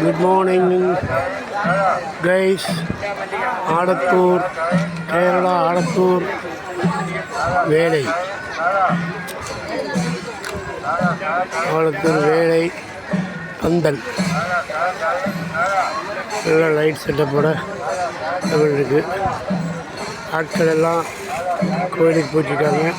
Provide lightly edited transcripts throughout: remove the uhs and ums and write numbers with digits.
Good morning, guys. Adattur, Kerala, Adattur, Velai. Adattur, Velai, Pandal. எல்லாம் light செட்டப்போட Tamil இருக்குது. ஆட்கள் எல்லாம் கோயிலுக்கு போயிட்டுருக்காங்க.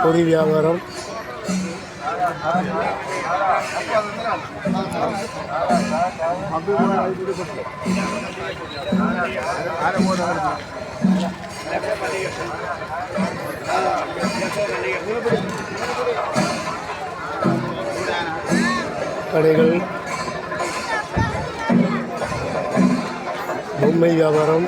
பொடி வியாபாரம் கடைகள், பொம்மை வியாபாரம்,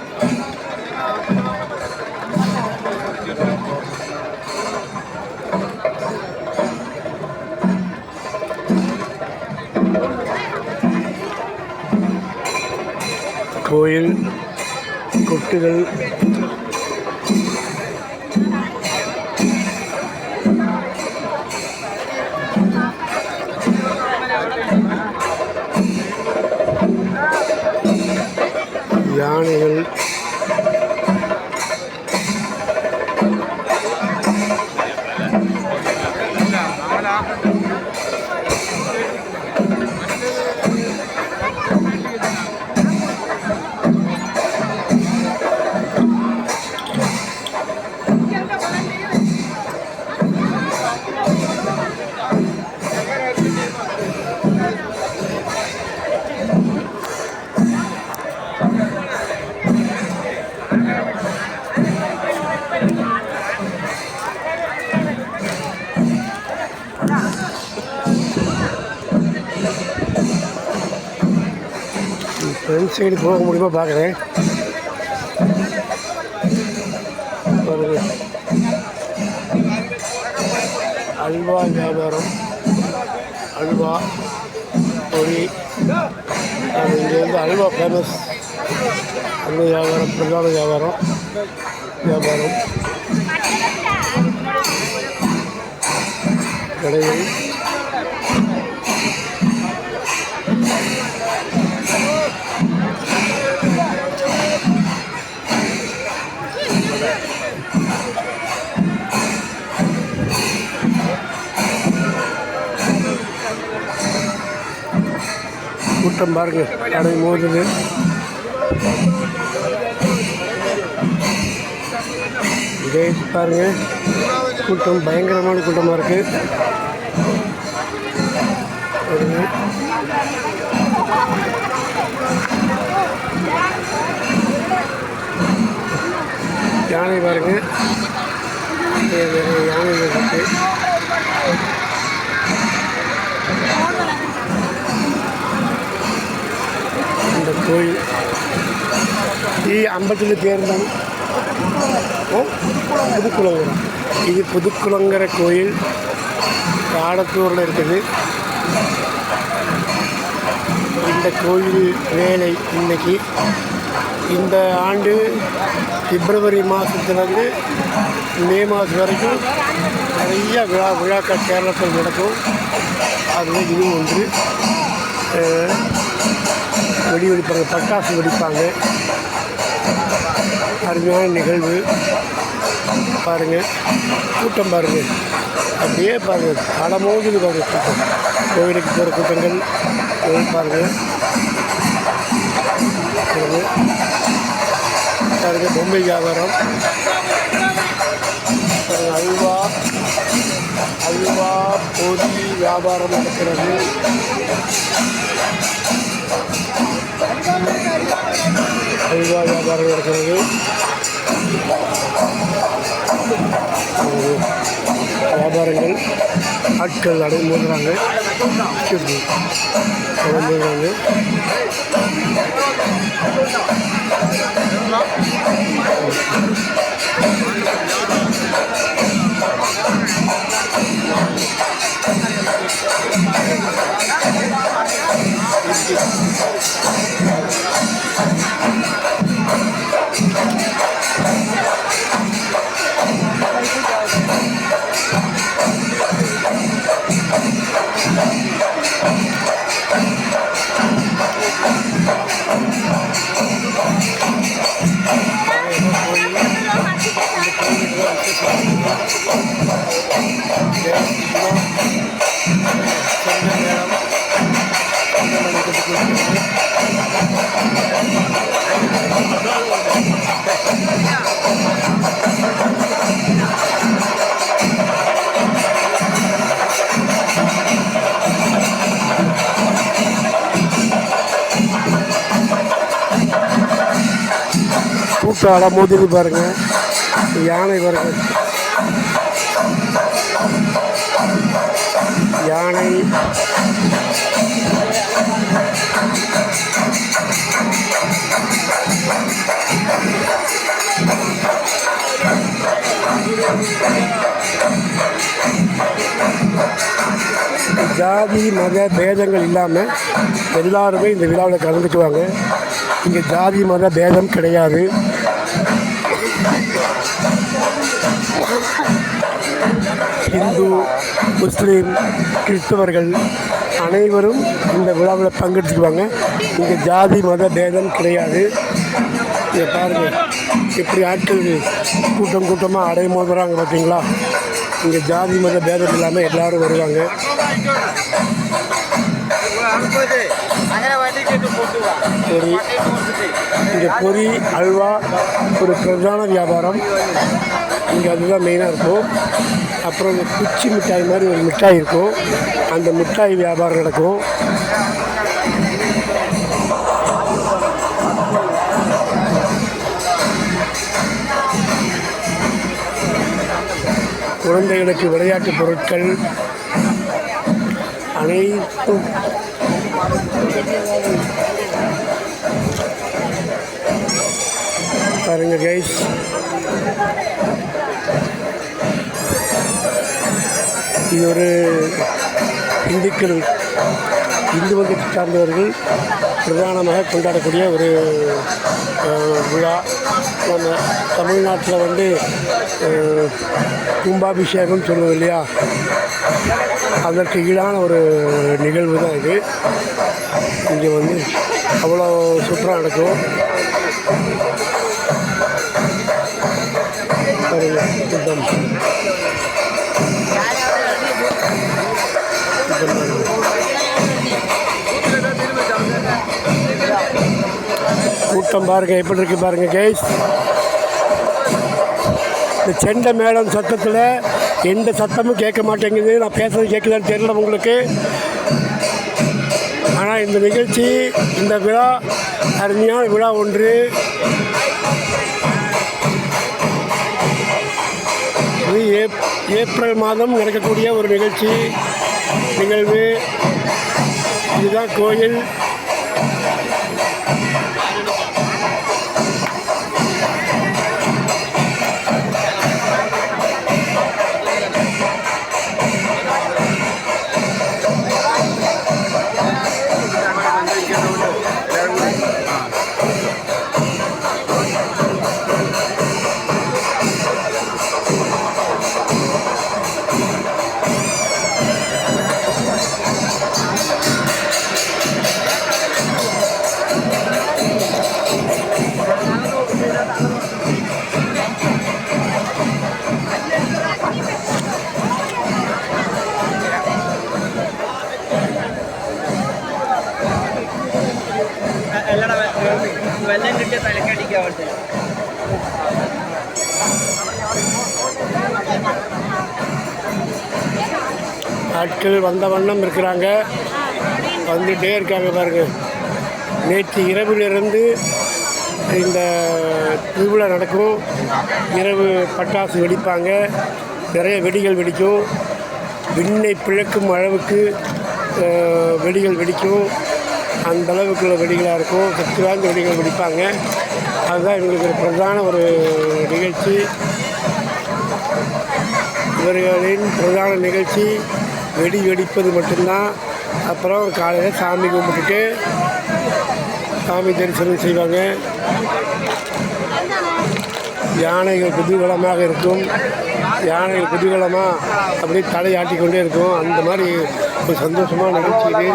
கோயில் கொட்டுகள், யானைகள், ஃப்ரெண்ட் சைடு போக முடியுமா பார்க்குறேன். அல்வா வியாபாரம், அல்வா பொடி, இங்கே வந்து அல்வா ஃபேமஸ். அல்வா வியாபாரம் பிரதான வியாபாரம் கடைகள், கூட்டம் பாருங்க, கடை மோதுது. இதே பாருங்க, கூட்டம் பயங்கரமான கூட்டமாக இருக்கு. யானை பாருங்க, யானைகள் இருக்கு. இந்த கோயில் அம்பத்தில் தேர்ந்தம் புதுக்குளங்கரை. இது புதுக்குளங்கரை கோயில் ஆடத்தூரில் இருக்குது. இந்த கோயில் வேலை இன்னைக்கு இந்த ஆண்டு பிப்ரவரி மாதத்துலேருந்து மே மாதம் வரைக்கும் நிறைய விழாக்கள் கேரளத்தில் நடக்கும். அதில் இதுவும் ஒன்று. வெடி வெடிப்பாங்க, பட்டாசு வெடிப்பாங்க. அருமையான நிகழ்வு பாருங்கள். கூட்டம் பாருங்கள், அப்படியே பாருங்கள், அடமோதுன்னு பாருங்கள் கூட்டம். கோவிலுக்கு போகிற கூட்டங்கள் பாருங்கள். பாருங்கள் பொம்மை வியாபாரம், அல்வா பொடி வியாபாரம் நடக்கிறது. அல்வா வியாபாரம் நடக்கிறது. வியாபாரங்கள், ஆட்கள் அடைமோதுறாங்க. கூட்டம் அட மோதிரி பாருங்க, யானை பாருங்க, யானை ஜாதி மத பேதங்கள் இல்லாமல் எல்லாருமே இந்த விழாவில் கலந்துக்குவாங்க. இங்கே ஜாதி மத பேதம் கிடையாது. இந்து, முஸ்லீம், கிறிஸ்தவர்கள் அனைவரும் இந்த விழாவில் பங்கெடுத்துக்குவாங்க. இங்கே ஜாதி மத பேதம் கிடையாது. இதை பாருங்கள், எப்படி ஆட்கள் கூட்டம் கூட்டமாக அடைமோதுறாங்க பார்த்தீங்களா. இங்கே ஜாதி மத பேதம் இல்லாமல் எல்லோரும் வருவாங்க. பொரி, இங்கே பொரி அல்வா ஒரு பிரதான வியாபாரம். இங்கே அதுதான் மெயினாக இருக்கும். அப்புறம் இந்த குச்சி மிட்டாய் மாதிரி ஒரு மிட்டாய் இருக்கும், அந்த மிட்டாய் வியாபாரம் நடக்கும். குழந்தைகளுக்கு விளையாட்டு பொருட்கள் அனைத்தும் பாருங்க கைஸ். இது ஒரு இந்து மதத்தை சார்ந்தவர்கள் பிரதானமாக கொண்டாடக்கூடிய ஒரு விழா. நம்ம தமிழ்நாட்டில் கும்பாபிஷேகம் சொல்லுவோம் இல்லையா, அதற்கு ஈடான ஒரு நிகழ்வு தான் இது. இங்கே அவ்வளோ சூப்பராக நடக்கும். கூட்டம் பாருங்க எப்படி இருக்கு பாருங்க கைஸ். இந்த செண்டை மேளம் சத்தத்தில் எந்த சத்தமும் கேட்க மாட்டேங்குது. நான் பேசுறது கேட்குதான்னு தெரியல உங்களுக்கு. ஆனால் இந்த நிகழ்ச்சி, இந்த விழா அருமையான விழா ஒன்று. இது ஏப்ரல் மாதம் நடக்கக்கூடிய ஒரு நிகழ்வு. இதுதான் கோயில். ஆட்கள் வந்த வண்ணம் இருக்கிறாங்க, வந்துகிட்டே இருக்காங்க பாருங்க. நேற்று இரவிலிருந்து இந்த திருவிழா நடக்கும். இரவு பட்டாசு வெடிப்பாங்க, நிறைய வெடிகள் வெடிக்கும். விண்ணை பிளக்கும் அளவுக்கு வெடிகள் வெடிக்கும். அந்த அளவுக்குள்ள வெடிகளாக இருக்கும். சக்தி வாய்ந்த வெடிகள் வெடிப்பாங்க. அதுதான் இவங்களுக்கு ஒரு பிரதான ஒரு நிகழ்ச்சி. இவர்களின் பிரதான நிகழ்ச்சி வெடி வெடிப்பது மட்டும்தான். அப்புறம் காலையில் சாமி கும்பிட்டுட்டு சாமி தரிசனம் செய்வாங்க. யானைகள் குதூகலமாக இருக்கும். யானைகள் குதூகலமாக அப்படியே தலையாட்டி கொண்டே இருக்கும். அந்த மாதிரி ஒரு சந்தோஷமான நிகழ்ச்சி இது.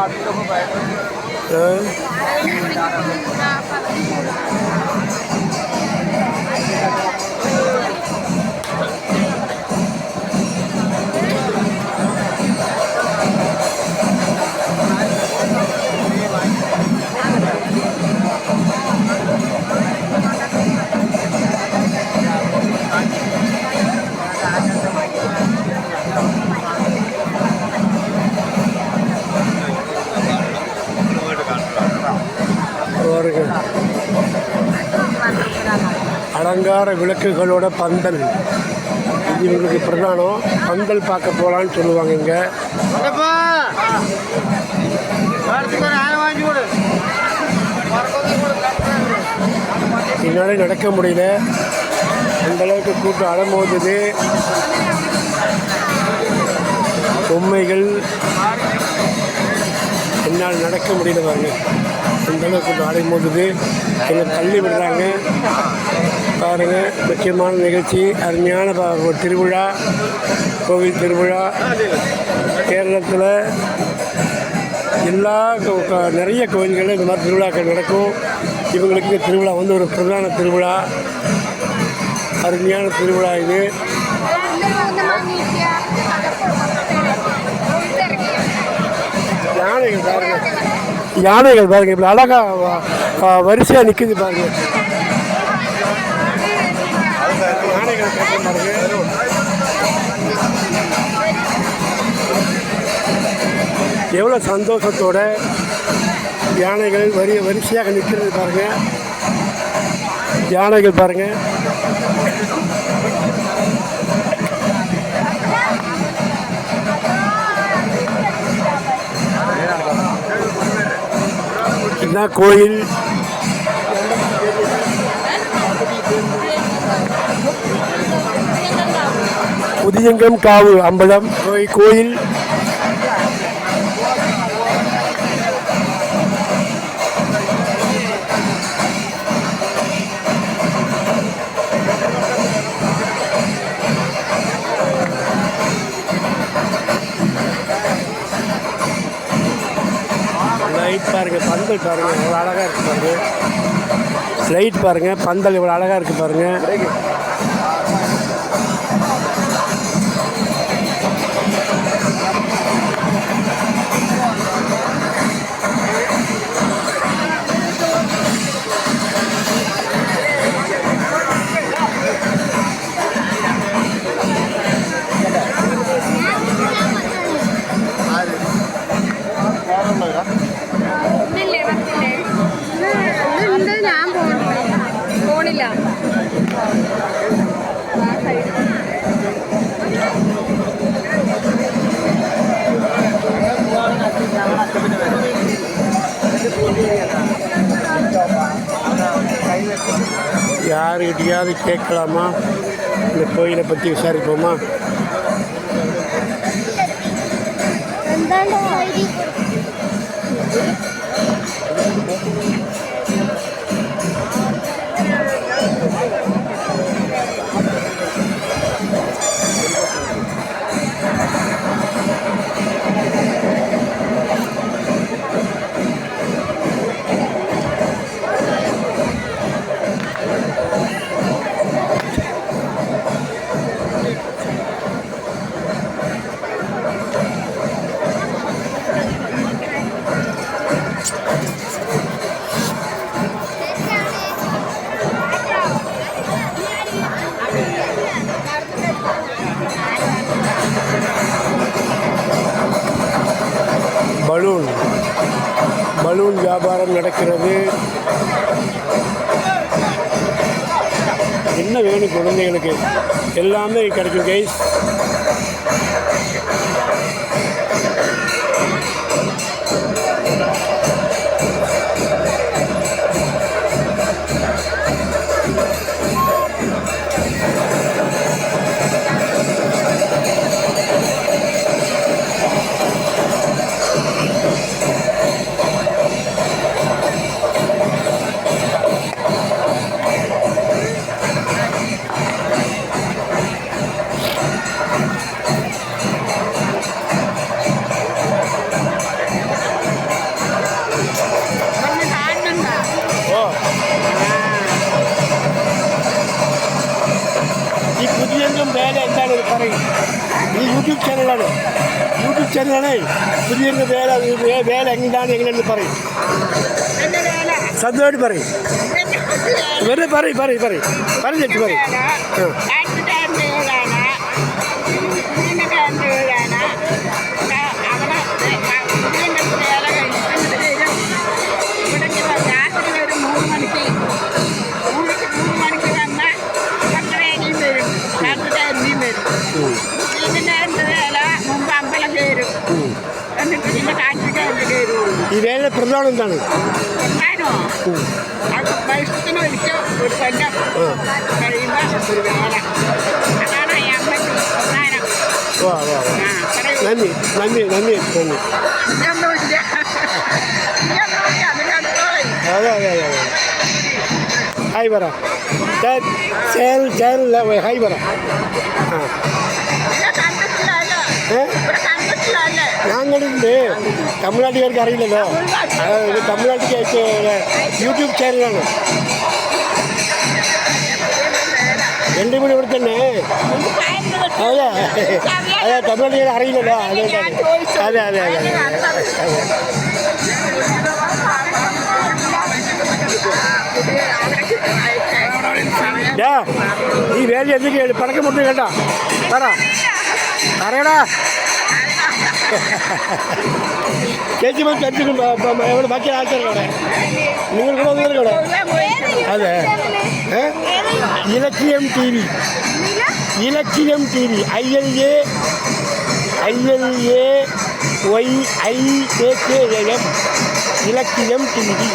அலங்கார விளக்குகளோட பந்தல். இது இவங்களுக்கு பிரதானம். பந்தல் பார்க்க போகலான்னு சொல்லுவாங்க இங்கே. என்னால் நடக்க முடியல, அந்தளவுக்கு கூட்டம் அலமோதுது. பொம்மைகள் என்னால் நடக்க முடியல பாருங்க, அந்தளவுக்கு கூட்டம் அலைமோதுது. என்னை தள்ளி விடுறாங்க பாருங்கள். முக்கியமான நிகழ்ச்சி, அருமையான திருவிழா, கோவில் திருவிழா. கேரளத்தில் எல்லா நிறைய கோவில்களில் இந்த மாதிரி திருவிழாக்கள் நடக்கும். இவங்களுக்கு இந்த திருவிழா வந்து ஒரு பிரதான திருவிழா, அருமையான திருவிழா இது. யானைகள் பாருங்க, யானைகள் பாருங்க, இப்படி அழகாக வரிசையாக நிற்குது பாருங்க. யானைகள் பாருங்க, எவ்வளோ சந்தோஷத்தோட யானைகள் வரிசையாக நிற்கிறது பாருங்கள். யானைகள் பாருங்கள், இதுதான் கோயில். புதியங்கம் காவு அம்பலம் கோயில். லைட் பாருங்கள், பந்தல் பாருங்கள் எவ்வளோ அழகாக இருக்குது பாருங்கள். லைட் பாருங்கள், பந்தல் எவ்வளோ அழகாக இருக்குது பாருங்கள். யாருக்கிட்டையாவது கேட்கலாமா, இந்த கோயிலை பற்றி விசாரிப்போமா? பலூன் வியாபாரம் நடக்கிறது. என்ன வேணும் குழந்தைகளுக்கு, எல்லாமே கிடைக்கும் கைஸ். വേല എന്താണ് പറയും? ഈ യൂട്യൂബ് ചാനലാണ്, പുതിയ വേല വേല എങ്ങനെയാണെന്ന് പറയും, സത്യമായിട്ട് പറയും. വെറുതെ പറയും ചേച്ചി പറയും. ഈ വേല പ്രധാനം എന്താണ്? വാ വാ നന്ദി നന്ദി നന്ദി നന്ദി. അതെ അതെ അതെ അതെ. ഹായ് പറ. ചേനല്ല ഹായ് പറ. ആ ഞാൻ കണ്ടിട്ടുണ്ട്. തമിഴ്നാട്ടുകാർക്ക് അറിയില്ലല്ലോ. ഇത് തമിഴ്നാട്ടിലേക്ക് യൂട്യൂബ് ചാനലാണ്. എൻ്റെ കൂടെ ഇവിടെ തന്നെ. അതെ അതെ തമിഴ്നാട്ടുകാർ അറിയില്ലല്ലോ. അതെ അതെ അതെ അതെ അതെ. ഈ വേല എന്തൊക്കെയാണ് പടക്കം പൊട്ടി കേട്ടാ പറ പറയടാ. ചേച്ചി എവിടെ ബാക്കി ആൾക്കാരുടെ നിങ്ങൾക്കൂടെ അതെ. Ilakkiyam TV Ilakkiyam TV ILAYIAKM Ilakkiyam TV.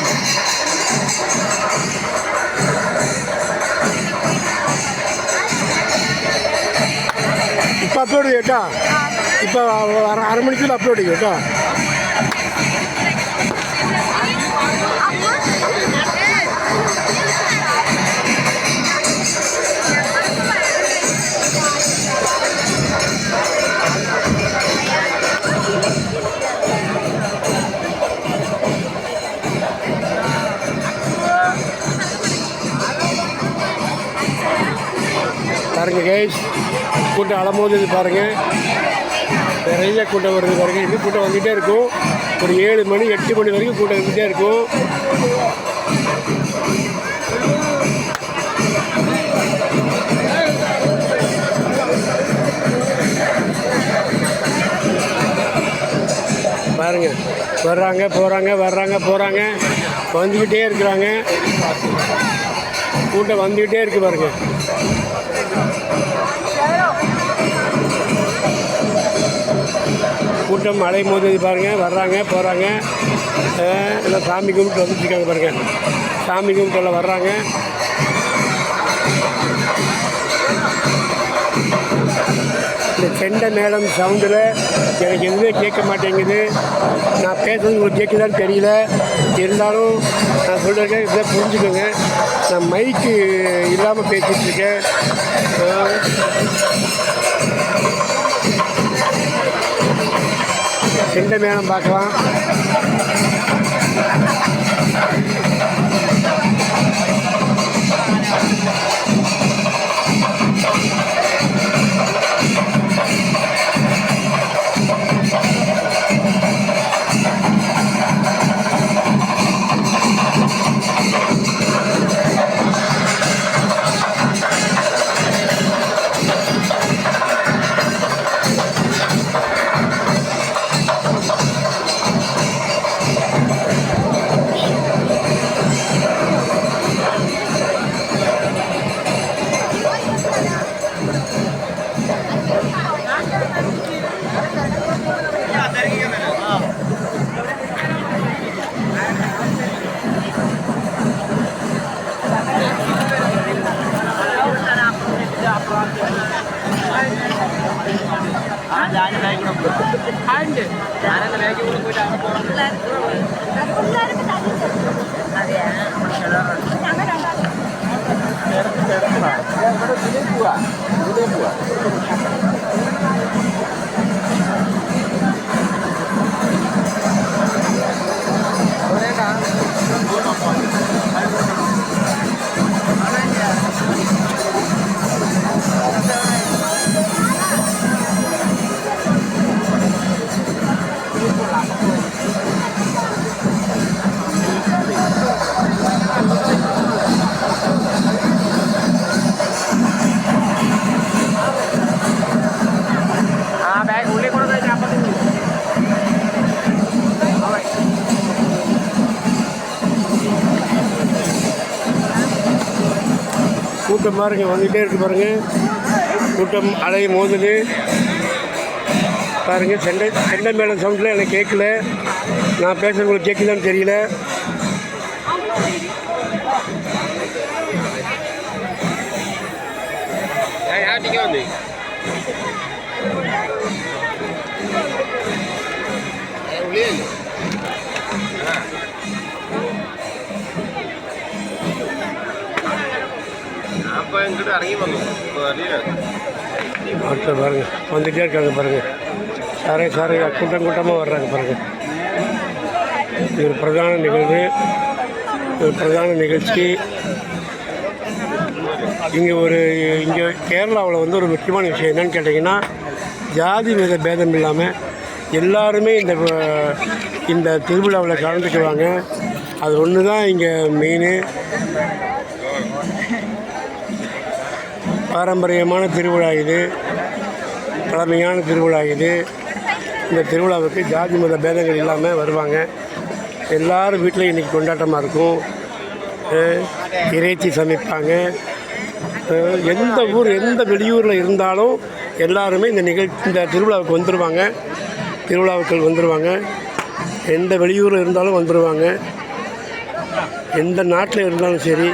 ഇപ്പം അപ്ലോഡ് ചെയ്യും കേട്ടോ. ഇപ്പോൾ അരമണിക്കൂർ അപ്ലോഡ് ചെയ്യും കേട്ടോ. பாருங்க கைஸ், கூட்டம் அலமோது பாருங்க. நிறைய கூட்டம் வருது பாருங்க. இன்னும் கூட்டம் வந்துகிட்டே இருக்கும். ஒரு 7 மணி 8 மணி வரைக்கும் கூட்டம் வந்துகிட்டே இருக்கும். பாருங்க வர்றாங்க போகிறாங்க வர்றாங்க போகிறாங்க வந்துக்கிட்டே இருக்கிறாங்க. கூட்டம் வந்துக்கிட்டே இருக்குது பாருங்க. கூட்டம் மழை மோதி பாருங்க. வர்றாங்க போகிறாங்க. எல்லாம் சாமி கும்பிட்டு வந்துட்டுருக்காங்க பாருங்க. சாமி கும்பிட்டு வர்றாங்க. இந்த செண்டை மேளம் சவுண்டில் எனக்கு எதுவுமே கேட்க மாட்டேங்குது. நான் பேசுறது உங்களுக்கு கேட்குதான்னு தெரியல. இருந்தாலும் நான் சொல்கிறேன், இதை புரிஞ்சுக்கோங்க. நான் மைக்கு இல்லாமல் பேசிகிட்ருக்கேன். செண்டை மேளம் பார்க்கலாம். கூட்டம் பாருங்க வந்துகிட்டே இருக்கு பாருங்க. கூட்டம் அலை மோதுது பாருங்க. செண்டை மேளம் சவுண்டில் எனக்கு கேட்கல. நான் பேசுகிறது உங்களுக்கு கேட்குதான்னு தெரியல. அடுத்த பாருங்க வந்துகிட்டே இருக்காங்க பாருங்க. சாரை கூட்டம் கூட்டமாக வர்றாங்க பாருங்க. இது ஒரு பிரதான நிகழ்வு, ஒரு பிரதான நிகழ்ச்சி. இங்கே கேரளாவில் வந்து ஒரு முக்கியமான விஷயம் என்னென்னு கேட்டிங்கன்னா, ஜாதி மத பேதம் இல்லாமல் எல்லாருமே இந்த திருவிழாவில் கலந்துக்குவாங்க. அது ஒன்று தான் இங்கே மெயின். பாரம்பரியமான திருவிழா இது, பழமையான திருவிழா இது. இந்த திருவிழாவுக்கு ஜாதி மத பேதங்கள் இல்லாமல் வருவாங்க. எல்லாரும் வீட்டிலையும் இன்றைக்கி கொண்டாட்டமாக இருக்கும். இறைச்சி சமைப்பாங்க. எந்த ஊர் எந்த வெளியூரில் இருந்தாலும் எல்லாருமே இந்த திருவிழாவுக்கு வந்துடுவாங்க. திருவிழாவுக்கு வந்துடுவாங்க. எந்த வெளியூரில் இருந்தாலும் வந்துடுவாங்க. எந்த நாட்டில் இருந்தாலும் சரி,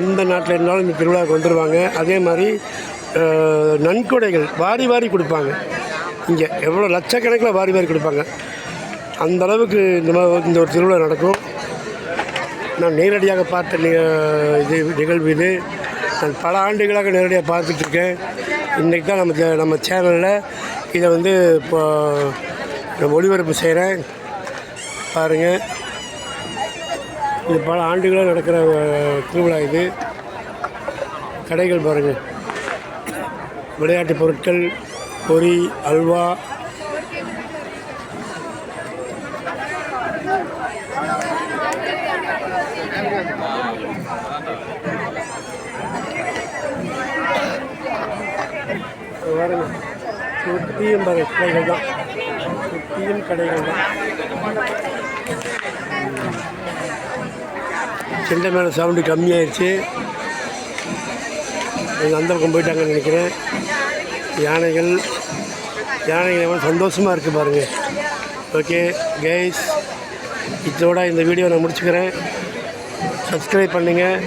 எந்த நாட்டில் இருந்தாலும் இந்த திருவிழாவுக்கு வந்துடுவாங்க. அதே மாதிரி நன்கொடைகள் வாரி வாரி கொடுப்பாங்க. இங்கே எவ்வளோ லட்சக்கணக்கில் வாரி வாரி கொடுப்பாங்க. அந்தளவுக்கு இந்த ஒரு திருவிழா நடக்கும். நான் நேரடியாக பார்த்த நிகழ்வு இது. நான் பல ஆண்டுகளாக நேரடியாக பார்த்துட்ருக்கேன். இன்றைக்கி தான் நம்ம சேனலில் இதை வந்து இப்போ ஒளிபரப்பு செய்கிறேன். பாருங்கள், இது பல ஆண்டுகளாக நடக்கிற திருவிழா இது. கடைகள் பாருங்கள், விளையாட்டு பொருட்கள், பொரி, அல்வா, பாருங்கள் சுற்றியும் கடைகள் தான், சுற்றியும் கடைகள் தான். செண்டை மேலே சவுண்டு கம்மியாயிடுச்சு. எங்கள் அந்த பக்கம் போயிட்டாங்கன்னு நினைக்கிறேன். யானைகள் எவ்வளோ சந்தோஷமாக இருக்குது பாருங்கள். ஓகே கைஸ், இதோட இந்த வீடியோ நான் முடிச்சுக்கிறேன். சப்ஸ்கிரைப் பண்ணுங்கள்,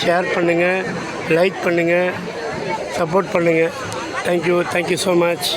ஷேர் பண்ணுங்கள், லைக் பண்ணுங்கள், சப்போர்ட் பண்ணுங்கள். Thank you so much.